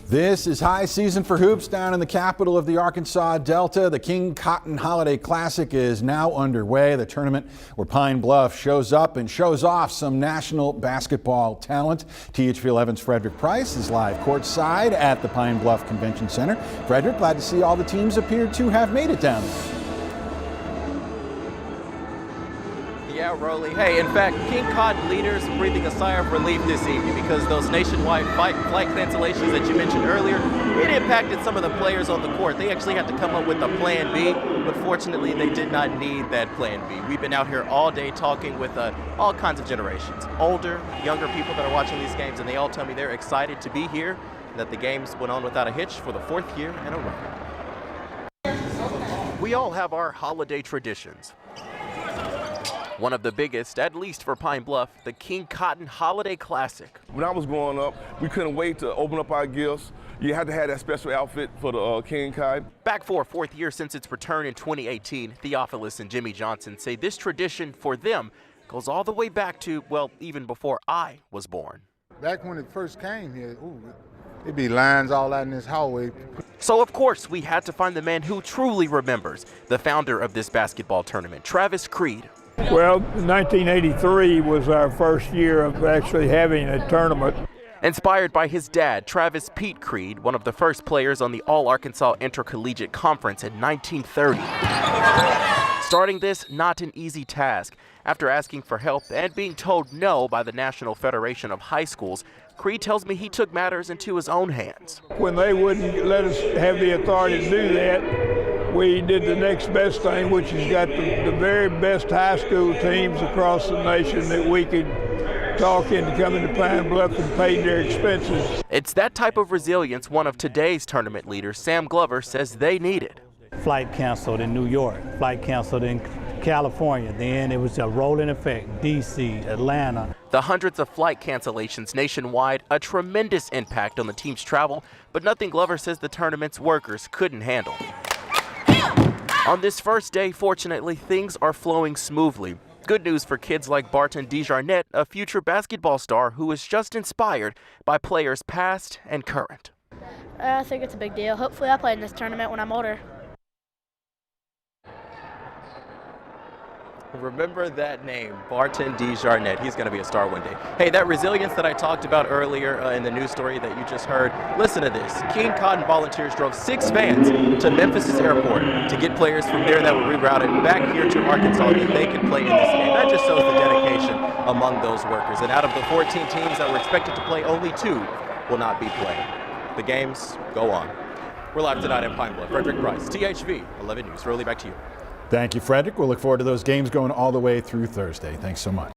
This is high season for hoops down in the capital of the Arkansas Delta. The King Cotton Holiday Classic is now underway. The tournament where Pine Bluff shows up and shows off some national basketball talent. THV 11's Frederick Price is live courtside at the Pine Bluff Convention Center. Frederick, glad to see all the teams appear to have made it down there. Yeah, Rolly. Hey, in fact, King Cotton leaders breathing a sigh of relief this evening because those nationwide flight cancellations that you mentioned earlier, it impacted some of the players on the court. They actually had to come up with a plan B, but fortunately they did not need that plan B. We've been out here all day talking with all kinds of generations, older, younger people that are watching these games, and they all tell me they're excited to be here and that the games went on without a hitch for the 4th year in a row. We all have our holiday traditions. One of the biggest, at least for Pine Bluff, the King Cotton Holiday Classic. When I was growing up, we couldn't wait to open up our gifts. You had to have that special outfit for the King Cotton. Back for a 4th year since its return in 2018, Theophilus and Jimmy Johnson say this tradition for them goes all the way back to, well, even before I was born. Back when it first came here, it'd be lines all out in this hallway. So, of course, we had to find the man who truly remembers, the founder of this basketball tournament, Travis Creed. Well, 1983 was our first year of actually having a tournament. Inspired by his dad, Travis Pete Creed, one of the first players on the All-Arkansas Intercollegiate Conference in 1930. Starting this, not an easy task. After asking for help and being told no by the National Federation of High Schools, Creed tells me he took matters into his own hands. When they wouldn't let us have the authority to do that, we did the next best thing, which is got the very best high school teams across the nation that we could talk into coming to Pine Bluff and pay their expenses. It's that type of resilience one of today's tournament leaders, Sam Glover, says they needed. Flight canceled in New York, flight canceled in California, then it was a rolling effect, DC, Atlanta. The hundreds of flight cancellations nationwide, a tremendous impact on the team's travel, but nothing Glover says the tournament's workers couldn't handle. On this first day, fortunately, things are flowing smoothly. Good news for kids like Barton DeJarnette, a future basketball star who is just inspired by players past and current. I think it's a big deal. Hopefully I play in this tournament when I'm older. Remember that name, Barton DeJarnette. He's going to be a star one day. Hey, that resilience that I talked about earlier in the news story that you just heard, listen to this. King Cotton volunteers drove 6 vans to Memphis Airport to get players from there that were rerouted back here to Arkansas so they could play in this game. That just shows the dedication among those workers. And out of the 14 teams that were expected to play, only 2 will not be playing. The games go on. We're live tonight in Pine Bluff. Frederick Price, THV 11 News. Rolly, back to you. Thank you, Frederick. We'll look forward to those games going all the way through Thursday. Thanks so much.